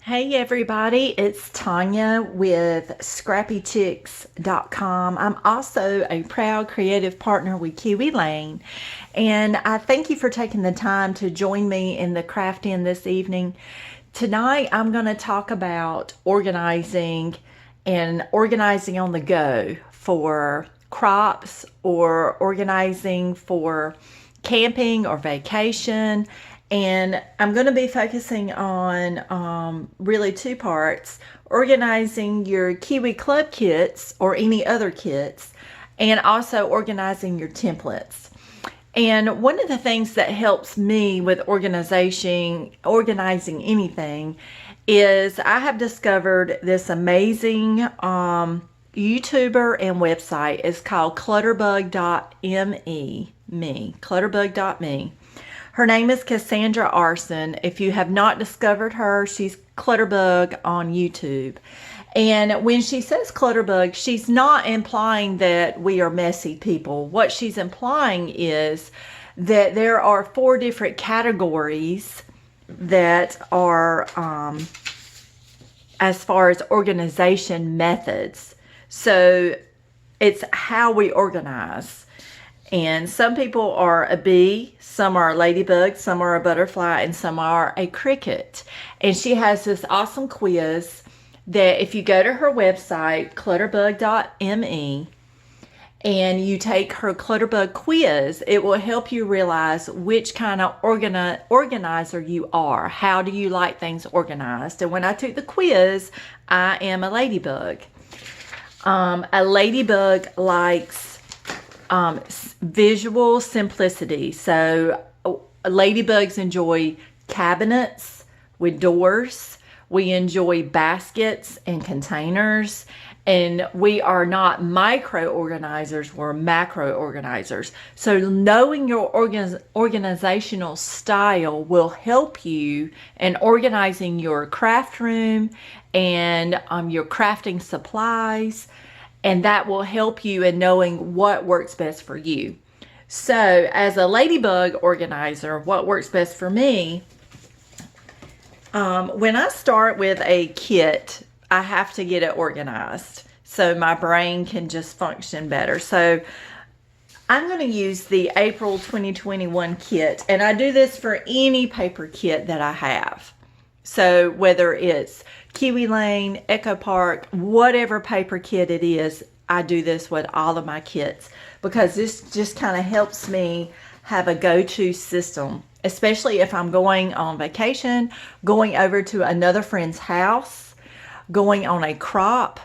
Hey everybody, it's Tanya with scrappychicks.com. I'm also a proud creative partner with Kiwi Lane, and I thank you for taking the time to join me in the craft in this evening. Tonight I'm going to talk about organizing and organizing on the go for crops or organizing for camping or vacation. And I'm going to be focusing on really two parts: organizing your Kiwi Club kits or any other kits, and also organizing your templates. And one of the things that helps me with organizing anything is I have discovered this amazing YouTuber and website. It's called clutterbug.me. Her name is Cassandra Arson. If you have not discovered her, she's Clutterbug on YouTube. And when she says Clutterbug, she's not implying that we are messy people. What she's implying is that there are 4 different categories that are as far as organization methods. So it's how we organize. And some people are a bee, some are a ladybug, some are a butterfly, and some are a cricket. And she has this awesome quiz that if you go to her website, clutterbug.me, and you take her Clutterbug quiz, it will help you realize which kind of organizer you are. How do you like things organized? And when I took the quiz, I am a ladybug. A ladybug likes visual simplicity. So ladybugs enjoy cabinets with doors. We enjoy baskets and containers. And we are not micro organizers, we're macro organizers. So knowing your organizational style will help you in organizing your craft room and your crafting supplies. And that will help you in knowing what works best for you. So as a ladybug organizer, what works best for me, when I start with a kit, I have to get it organized so my brain can just function better. So I'm going to use the April 2021 kit, and I do this for any paper kit that I have. So whether it's Kiwi Lane, Echo Park, whatever paper kit it is, I do this with all of my kits because this just kind of helps me have a go-to system, especially if I'm going on vacation, going over to another friend's house, going on a crop.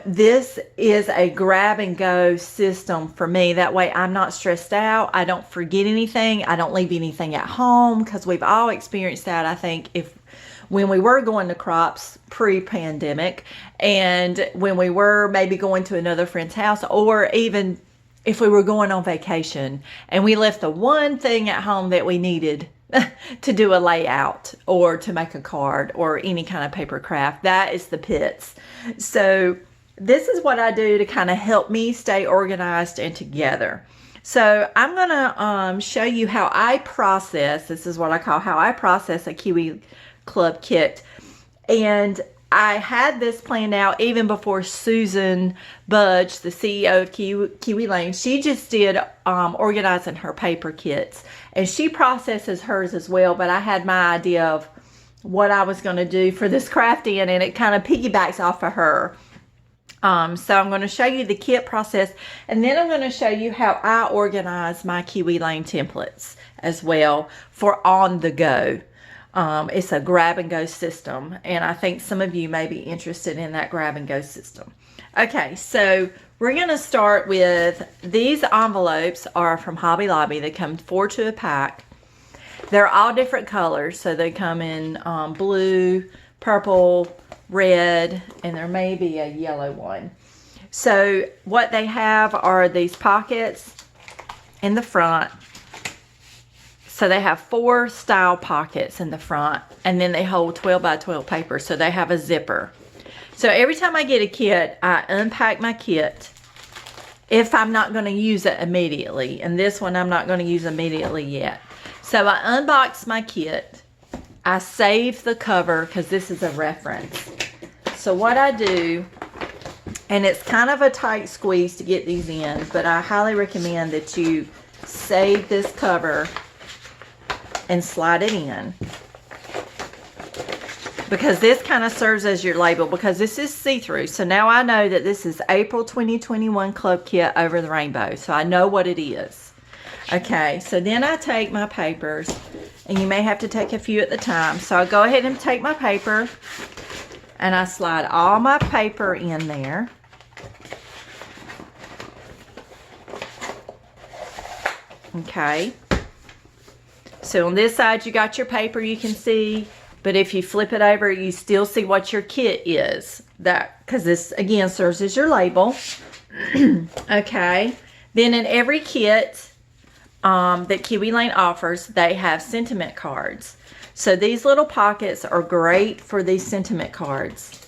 This is a grab and go system for me. That way I'm not stressed out. I don't forget anything. I don't leave anything at home, because we've all experienced that, I think, when we were going to crops pre-pandemic, and when we were maybe going to another friend's house, or even if we were going on vacation and we left the one thing at home that we needed to do a layout or to make a card or any kind of paper craft, that is the pits. So this is what I do to kind of help me stay organized and together. So I'm going to show you how I process. This is what I call how I process a Kiwi Club kit. And I had this planned out even before Susan Budge, the CEO of Kiwi Lane. She just did organizing her paper kits, and she processes hers as well. But I had my idea of what I was going to do for this crafting, and it kind of piggybacks off of her. So I'm going to show you the kit process, and then I'm going to show you how I organize my Kiwi Lane templates as well for on the go. It's a grab and go system, and I think some of you may be interested in that grab and go system. Okay, so we're going to start with these envelopes are from Hobby Lobby. They come 4 to a pack. They're all different colors, so they come in blue, purple, red, and there may be a yellow one. So what they have are these pockets in the front. So they have 4 style pockets in the front, and then they hold 12 by 12 paper, so they have a zipper. So every time I get a kit, I unpack my kit if I'm not going to use it immediately. And this one I'm not going to use immediately yet. So I unbox my kit, I save the cover because this is a reference. So what I do, and it's kind of a tight squeeze to get these in, but I highly recommend that you save this cover and slide it in, because this kind of serves as your label, because this is see-through. So now I know that this is April 2021 Club Kit Over the Rainbow. So I know what it is. Okay, so then I take my papers, and you may have to take a few at the time. So I go ahead and take my paper, and I slide all my paper in there. Okay. So on this side, you got your paper, you can see, but if you flip it over, you still see what your kit is. Because this, again, serves as your label. Okay. Then in every kit that Kiwi Lane offers, they have sentiment cards. So these little pockets are great for these sentiment cards.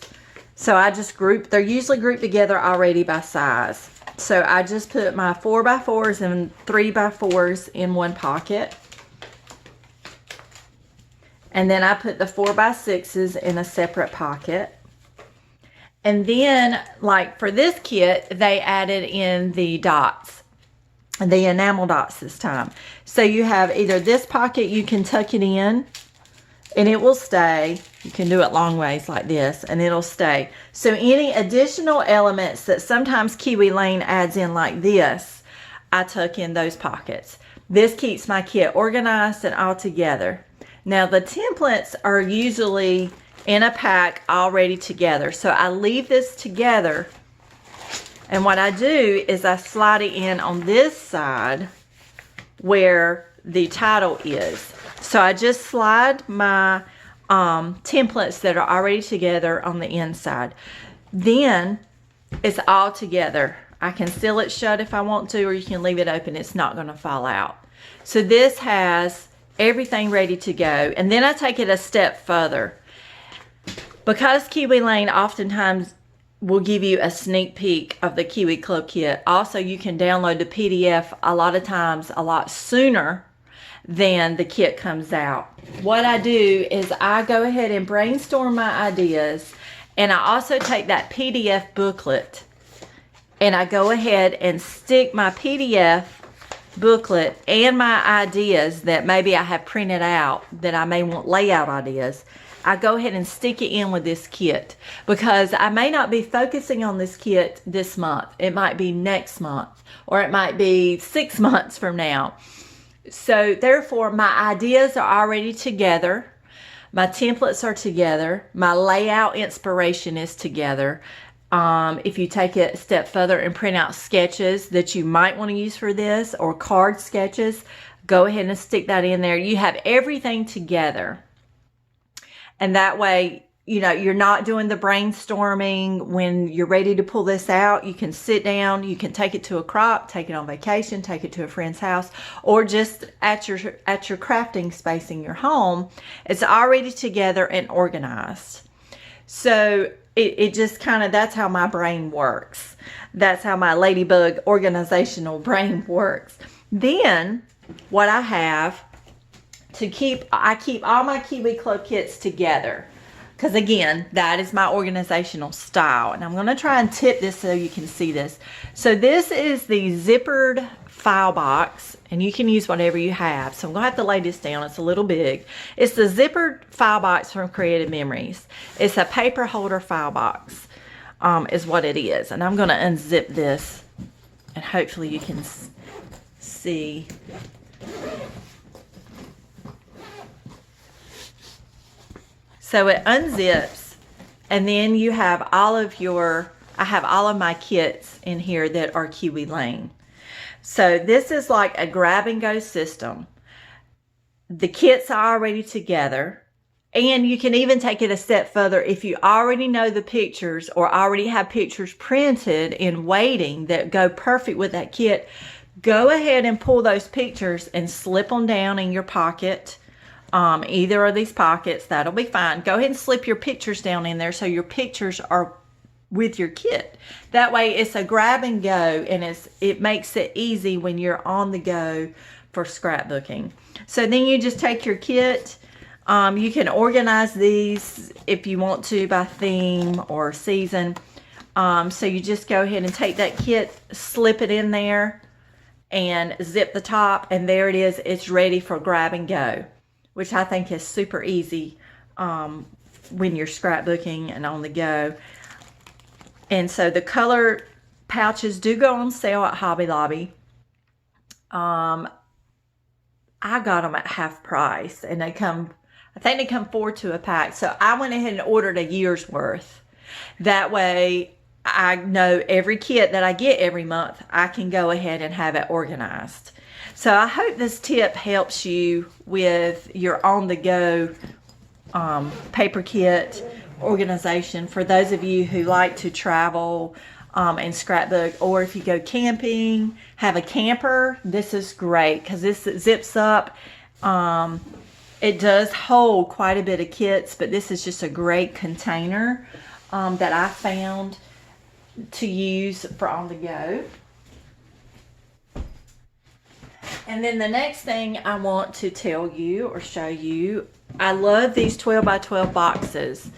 So I just they're usually grouped together already by size. So I just put my 4x4s and 3x4s in one pocket. And then I put the 4x6s in a separate pocket. And then, like for this kit, they added in the dots, the enamel dots this time. So you have either this pocket, you can tuck it in and it will stay. You can do it long ways like this and it'll stay. So any additional elements that sometimes Kiwi Lane adds in like this, I tuck in those pockets. This keeps my kit organized and all together. Now the templates are usually in a pack already together. So I leave this together, and what I do is I slide it in on this side where the title is. So I just slide my templates that are already together on the inside. Then it's all together. I can seal it shut if I want to, or you can leave it open. It's not going to fall out. So this has everything ready to go. And then I take it a step further. Because Kiwi Lane oftentimes will give you a sneak peek of the Kiwi Club Kit. Also, you can download the PDF a lot of times a lot sooner than the kit comes out. What I do is I go ahead and brainstorm my ideas, and I also take that PDF booklet and I go ahead and stick my PDF booklet and my ideas that maybe I have printed out that I may want layout ideas. I go ahead and stick it in with this kit, because I may not be focusing on this kit this month. It might be next month, or it might be 6 months from now. So therefore my ideas are already together. My templates are together. My layout inspiration is together. If you take it a step further and print out sketches that you might want to use for this, or card sketches, go ahead and stick that in there. You have everything together. And that way, you know, you're not doing the brainstorming when you're ready to pull this out. You can sit down, you can take it to a crop, take it on vacation, take it to a friend's house, or just at your crafting space in your home. It's already together and organized. So it just kind of, that's how my brain works. That's how my ladybug organizational brain works. Then what I have to keep, I keep all my Kiwi Club kits together, because again, that is my organizational style. And I'm going to try and tip this so you can see this. So this is the zippered file box, and you can use whatever you have. So I'm going to have to lay this down. It's a little big. It's the zippered file box from Creative Memories. It's a paper holder file box, is what it is. And I'm going to unzip this, and hopefully you can see. So it unzips, and then you have all of your, I have all of my kits in here that are Kiwi Lane. So this is like a grab and go system. The kits are already together, and you can even take it a step further. If you already know the pictures or already have pictures printed in waiting that go perfect with that kit, go ahead and pull those pictures and slip them down in your pocket. Either of these pockets, that'll be fine. Go ahead and slip your pictures down in there so your pictures are with your kit. That way it's a grab and go, and it makes it easy when you're on the go for scrapbooking. So then you just take your kit, You can organize these if you want to by theme or season. So you just go ahead and take that kit, slip it in there, and zip the top, and there it is. It's ready for grab and go, which I think is super easy when you're scrapbooking and on the go. And so the color pouches do go on sale at Hobby Lobby. I got them at half price, and they come, I think they come 4 to a pack. So I went ahead and ordered a year's worth. That way I know every kit that I get every month, I can go ahead and have it organized. So I hope this tip helps you with your on-the-go paper kit organization for those of you who like to travel and scrapbook, or if you go camping, have a camper. This is great because this zips up. It does hold quite a bit of kits, but this is just a great container that I found to use for on the go. And then the next thing I want to tell you or show you, I love these 12 by 12 boxes.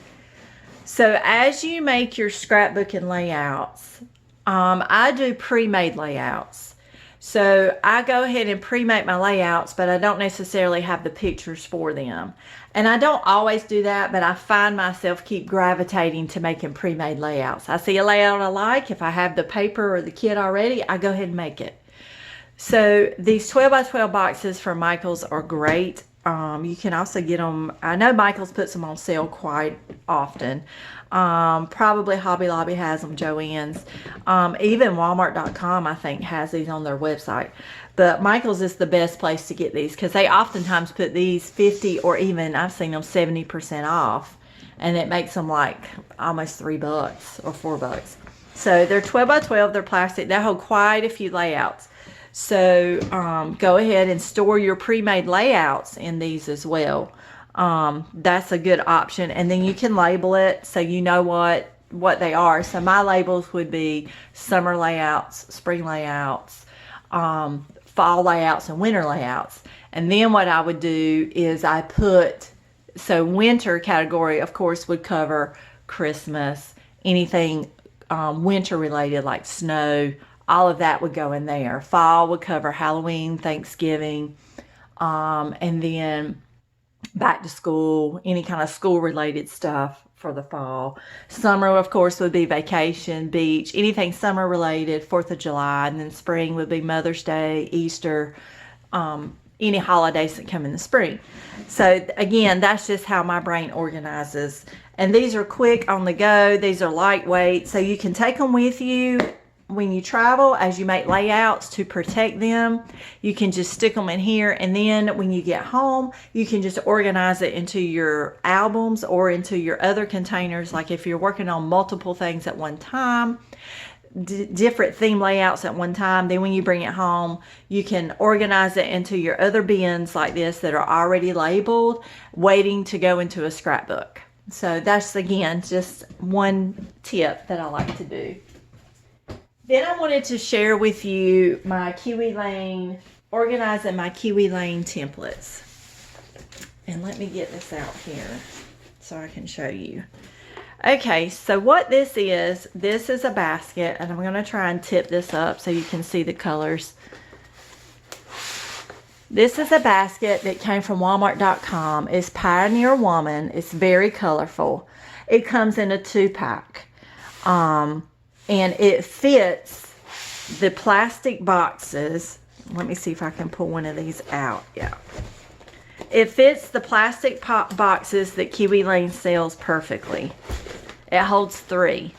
So as you make your scrapbooking layouts, I do pre-made layouts. So I go ahead and pre-make my layouts, but I don't necessarily have the pictures for them. And I don't always do that, but I find myself keep gravitating to making pre-made layouts. I see a layout I like. If I have the paper or the kit already, I go ahead and make it. So these 12 by 12 boxes from Michaels are great. You can also get them, I know Michaels puts them on sale quite often. Probably Hobby Lobby has them, Joann's. Even Walmart.com, I think, has these on their website. But Michaels is the best place to get these because they oftentimes put these 50 or even, I've seen them 70% off. And it makes them like almost $3 or $4. So they're 12 by 12, they're plastic. They hold quite a few layouts. So go ahead and store your pre-made layouts in these as well. That's a good option. And then you can label it so you know what they are. So my labels would be summer layouts, spring layouts, fall layouts, and winter layouts. And then what I would do is I put, so winter category, of course, would cover Christmas, anything winter related like snow, all of that would go in there. Fall would cover Halloween, Thanksgiving, and then back to school, any kind of school related stuff for the fall. Summer, of course, would be vacation, beach, anything summer related, 4th of July, and then spring would be Mother's Day, Easter, any holidays that come in the spring. So again, that's just how my brain organizes. And these are quick on the go. These are lightweight, so you can take them with you when you travel as you make layouts to protect them. You can just stick them in here, and then when you get home, you can just organize it into your albums or into your other containers. Like if you're working on multiple things at one time, different theme layouts at one time, then when you bring it home, you can organize it into your other bins like this that are already labeled, waiting to go into a scrapbook. So that's, again, just one tip that I like to do. Then I wanted to share with you my Kiwi Lane, organizing my Kiwi Lane templates. And let me get this out here so I can show you. Okay, so what this is a basket, and I'm going to try and tip this up so you can see the colors. This is a basket that came from Walmart.com. It's Pioneer Woman. It's very colorful. It comes in a 2-pack. And it fits the plastic boxes. Let me see if I can pull one of these out. Yeah. It fits the plastic boxes that Kiwi Lane sells perfectly. It holds 3.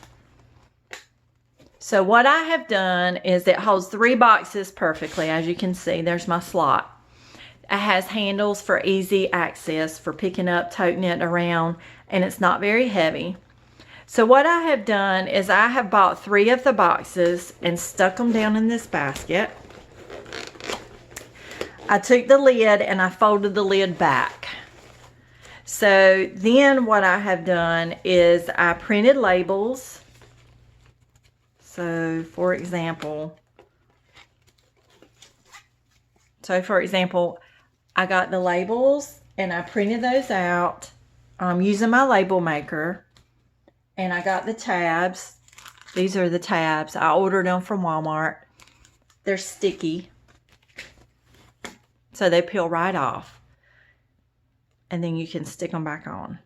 So what I have done is it holds 3 boxes perfectly. As you can see, there's my slot. It has handles for easy access for picking up, toting it around, and it's not very heavy. So what I have done is I have bought 3 of the boxes and stuck them down in this basket. I took the lid and I folded the lid back. So then what I have done is I printed labels. So for example, I got the labels and I printed those out using my label maker. And I got the tabs. These are the tabs. I ordered them from Walmart. They're sticky, so they peel right off. And then you can stick them back on.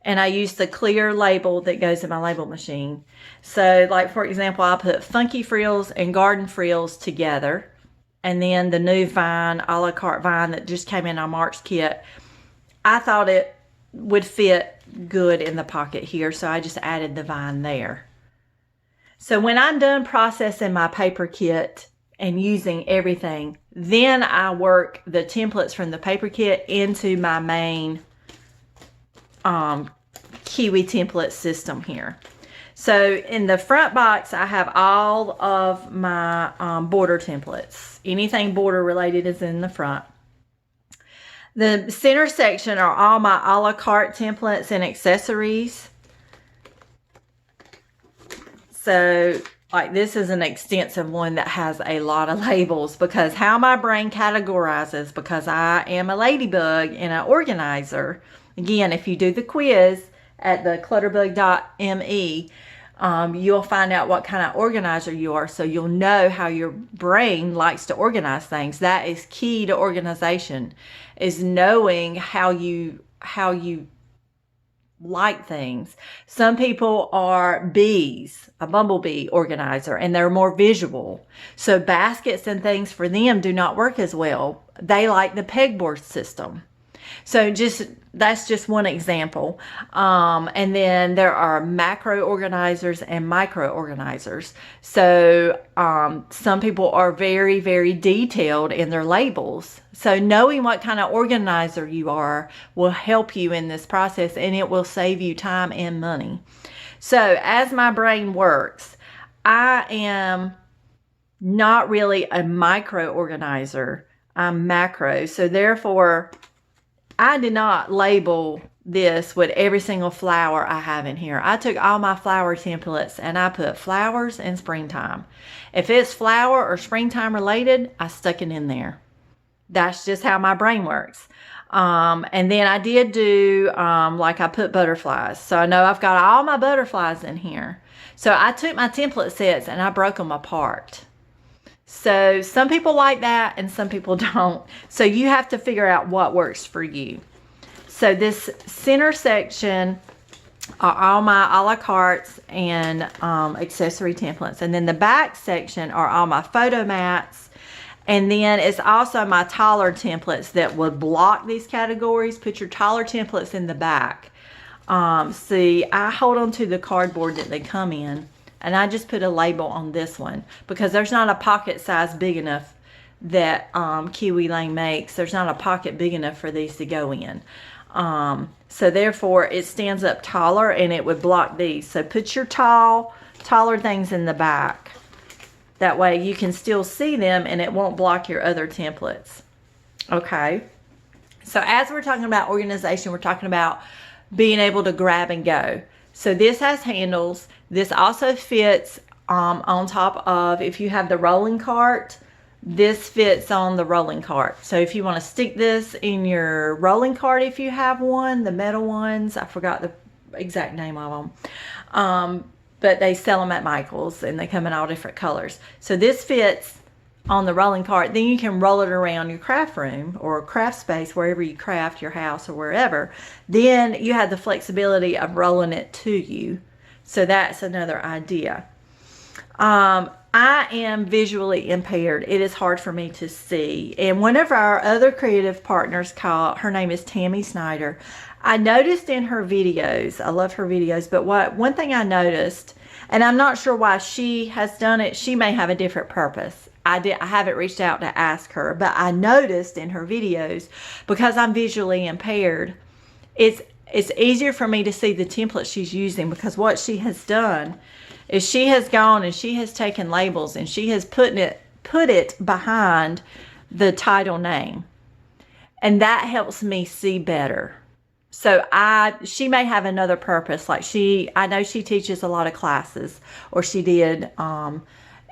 And I use the clear label that goes in my label machine. So, like, for example, I put Funky Frills and Garden Frills together. And then the new vine, a la carte vine that just came in our March kit. I thought it would fit good in the pocket here, so I just added the vine there. So when I'm done processing my paper kit and using everything, then I work the templates from the paper kit into my main Kiwi template system here. So in the front box, I have all of my border templates. Anything border related is in the front. The center section are all my a la carte templates and accessories. So, like, this is an extensive one that has a lot of labels, because how my brain categorizes, because I am a ladybug and an organizer. Again, if you do the quiz at the clutterbug.me, you'll find out what kind of organizer you are, so you'll know how your brain likes to organize things. That is key to organization, is knowing how you like things. Some people are bees, a bumblebee organizer, and they're more visual. So baskets and things for them do not work as well. They like the pegboard system. So that's just one example. And then there are macro organizers and micro organizers. So some people are very, very detailed in their labels. So knowing what kind of organizer you are will help you in this process, and it will save you time and money. So as my brain works, I am not really a micro organizer. I'm macro. So therefore, I did not label this with every single flower I have in here. I took all my flower templates and I put flowers and springtime. If it's flower or springtime related, I stuck it in there. That's just how my brain works. And then I did do, like, I put butterflies. So I know I've got all my butterflies in here. So I took my template sets and I broke them apart. So some people like that and some people don't. So you have to figure out what works for you. So this center section are all my a la cartes and accessory templates. And then the back section are all my photo mats. And then it's also my taller templates that would block these categories. Put your taller templates in the back. See, I hold on to the cardboard that they come in. And I just put a label on this one because there's not a pocket size big enough that Kiwi Lane makes. There's not a pocket big enough for these to go in. So therefore it stands up taller and it would block these. So put your taller things in the back. That way you can still see them and it won't block your other templates. Okay. So as we're talking about organization, we're talking about being able to grab and go. So this has handles. This also fits on top of, if you have the rolling cart, this fits on the rolling cart. So if you want to stick this in your rolling cart, if you have one, the metal ones, I forgot the exact name of them. But they sell them at Michael's and they come in all different colors. So this fits on the rolling cart. Then you can roll it around your craft room or craft space, wherever you craft, your house or wherever. Then you have the flexibility of rolling it to you. So that's another idea. I am visually impaired. It is hard for me to see. And one of our other creative partners, her name is Tammy Snyder. I noticed in her videos, I love her videos, but one thing I noticed, and I'm not sure why she has done it, she may have a different purpose. I haven't reached out to ask her, but I noticed in her videos, because I'm visually impaired, it's easier for me to see the template she's using, because what she has done is she has gone and she has taken labels and she has put it behind the title name. And that helps me see better. So she may have another purpose. Like I know she teaches a lot of classes, or she did,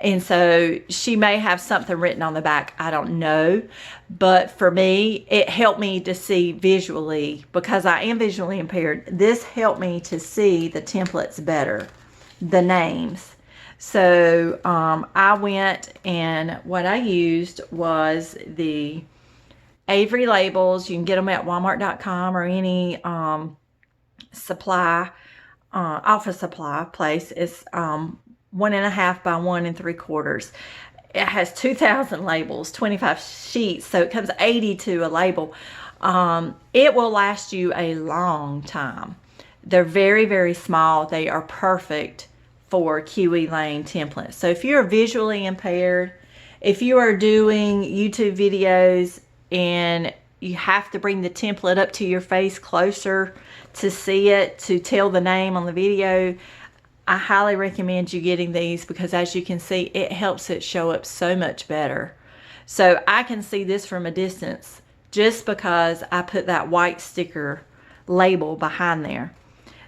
And so she may have something written on the back. I don't know. But for me, it helped me to see visually, because I am visually impaired. This helped me to see the templates better, the names. So I went, and what I used was the Avery labels. You can get them at Walmart.com or any supply, office supply place. It's 1.5 by 1 3/4. It has 2,000 labels, 25 sheets, so it comes 80 to a label. It will last you a long time. They're very, very small. They are perfect for Kiwi Lane templates. So if you're visually impaired, if you are doing YouTube videos and you have to bring the template up to your face closer to see it, to tell the name on the video, I highly recommend you getting these, because as you can see, it helps it show up so much better. So I can see this from a distance just because I put that white sticker label behind there.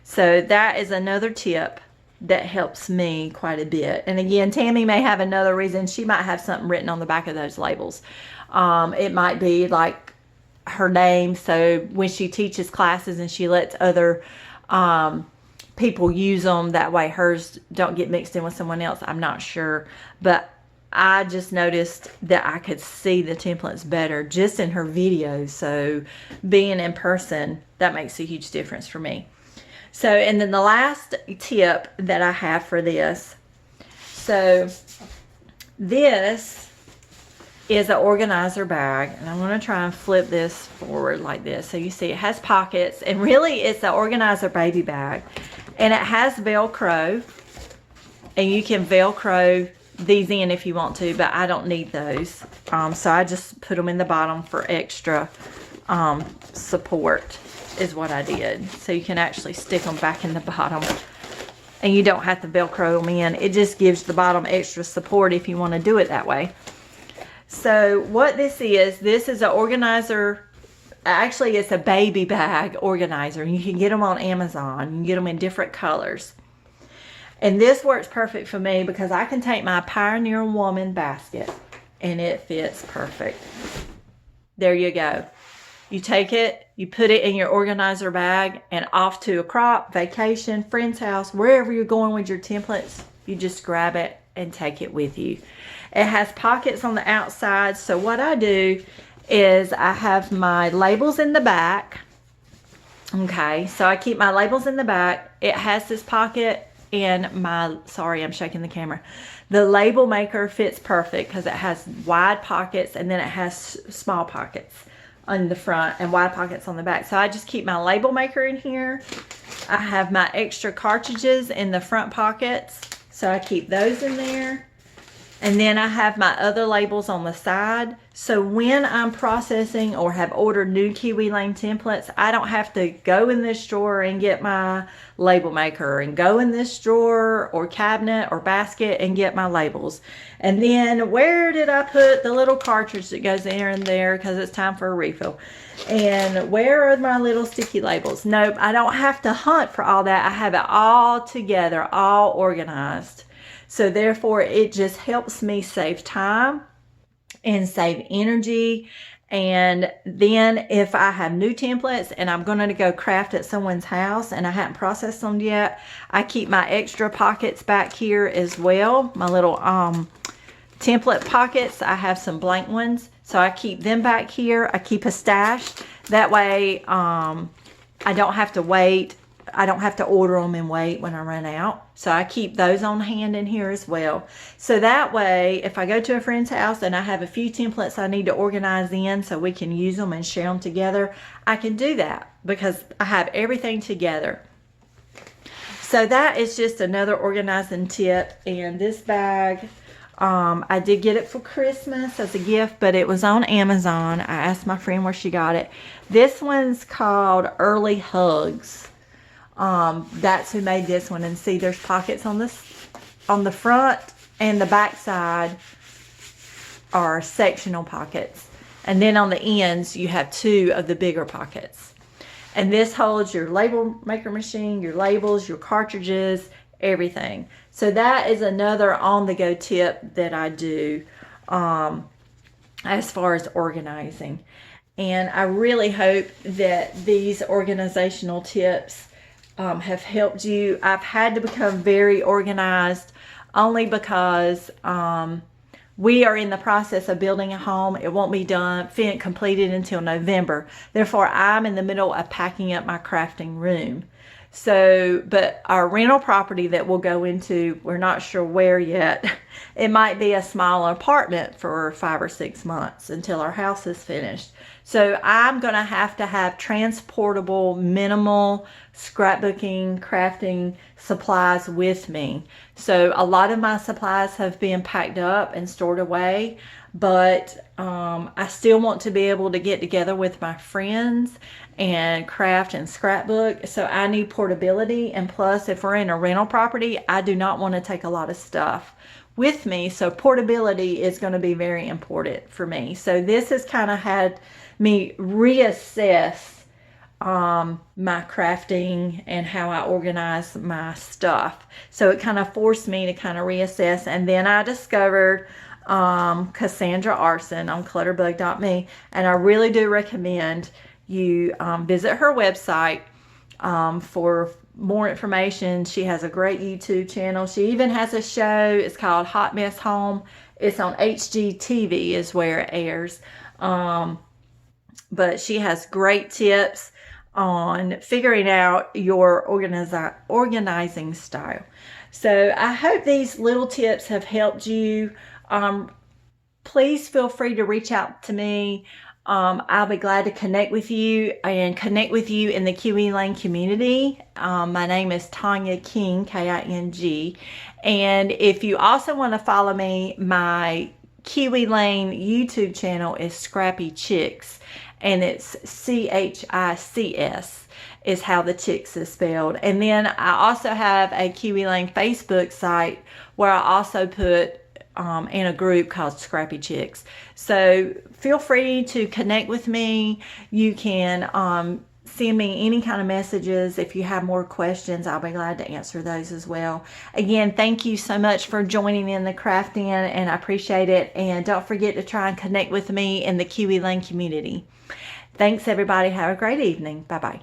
So that is another tip that helps me quite a bit. And again, Tammy may have another reason. She might have something written on the back of those labels. It might be like her name, so when she teaches classes and she lets other people use them, that way hers don't get mixed in with someone else. I'm not sure, but I just noticed that I could see the templates better just in her videos. So being in person, that makes a huge difference for me. So, and then the last tip that I have for this, so this is an organizer bag, and I'm going to try and flip this forward like this. So you see it has pockets, and really it's an organizer baby bag, and it has Velcro, and you can Velcro these in if you want to, but I don't need those. So I just put them in the bottom for extra support is what I did. So you can actually stick them back in the bottom, and you don't have to Velcro them in. It just gives the bottom extra support if you want to do it that way. So what this is an organizer. Actually, it's a baby bag organizer. You can get them on Amazon. You can get them in different colors. And this works perfect for me because I can take my Pioneer Woman basket and it fits perfect. There you go. You take it, you put it in your organizer bag, and off to a crop, vacation, friend's house, wherever you're going with your templates, you just grab it and take it with you. It has pockets on the outside. So what I do is I have my labels in the back. Okay, so I keep my labels in the back. It has this pocket, and my, sorry, I'm shaking the camera. The label maker fits perfect because it has wide pockets, and then it has small pockets on the front and wide pockets on the back. So I just keep my label maker in here. I have my extra cartridges in the front pockets, so I keep those in there. And then I have my other labels on the side. So when I'm processing or have ordered new Kiwi Lane templates, I don't have to go in this drawer and get my label maker, and go in this drawer or cabinet or basket and get my labels. And then where did I put the little cartridge that goes in there because it's time for a refill? And where are my little sticky labels? Nope, I don't have to hunt for all that. I have it all together, all organized. So therefore, it just helps me save time and save energy. And then if I have new templates and I'm going to go craft at someone's house and I haven't processed them yet, I keep my extra pockets back here as well. My little template pockets, I have some blank ones. So I keep them back here. I keep a stash. That way I don't have to wait. I don't have to order them and wait when I run out. So I keep those on hand in here as well. So that way, if I go to a friend's house and I have a few templates I need to organize in so we can use them and share them together, I can do that because I have everything together. So that is just another organizing tip. And this bag, I did get it for Christmas as a gift, but it was on Amazon. I asked my friend where she got it. This one's called Early Hugs. That's who made this one. And see, there's pockets on the front, and the back side are sectional pockets. And then on the ends, you have two of the bigger pockets. And this holds your label maker machine, your labels, your cartridges, everything. So that is another on-the-go tip that I do as far as organizing. And I really hope that these organizational tips have helped you. I've had to become very organized only because we are in the process of building a home. It won't be done, completed until November. Therefore, I'm in the middle of packing up my crafting room. So, but our rental property that we'll go into, we're not sure where yet. It might be a small apartment for 5 or 6 months until our house is finished. So I'm going to have transportable, minimal scrapbooking, crafting supplies with me. So a lot of my supplies have been packed up and stored away, but I still want to be able to get together with my friends and craft and scrapbook. So I need portability, and plus if we're in a rental property, I do not want to take a lot of stuff with me. So portability is going to be very important for me. So this has kind of had me reassess my crafting and how I organize my stuff. So it kind of forced me to kind of reassess. And then I discovered Cassandra Arson on clutterbug.me, and I really do recommend you visit her website for more information. She has a great YouTube channel. She even has a show. It's called Hot Mess Home. It's on HGTV is where it airs. But she has great tips on figuring out your organizing style. So I hope these little tips have helped you. Please feel free to reach out to me. I'll be glad to connect with you in the Kiwi Lane community. My name is Tanya King, King. And if you also want to follow me, my Kiwi Lane YouTube channel is Scrappy Chicks, and it's CHICS is how the chicks is spelled. And then I also have a Kiwi Lane Facebook site where I also put in a group called Scrappy Chicks. So feel free to connect with me. You can send me any kind of messages. If you have more questions, I'll be glad to answer those as well. Again, thank you so much for joining in the crafting, and I appreciate it. And don't forget to try and connect with me in the Kiwi Lane community. Thanks, everybody. Have a great evening. Bye-bye.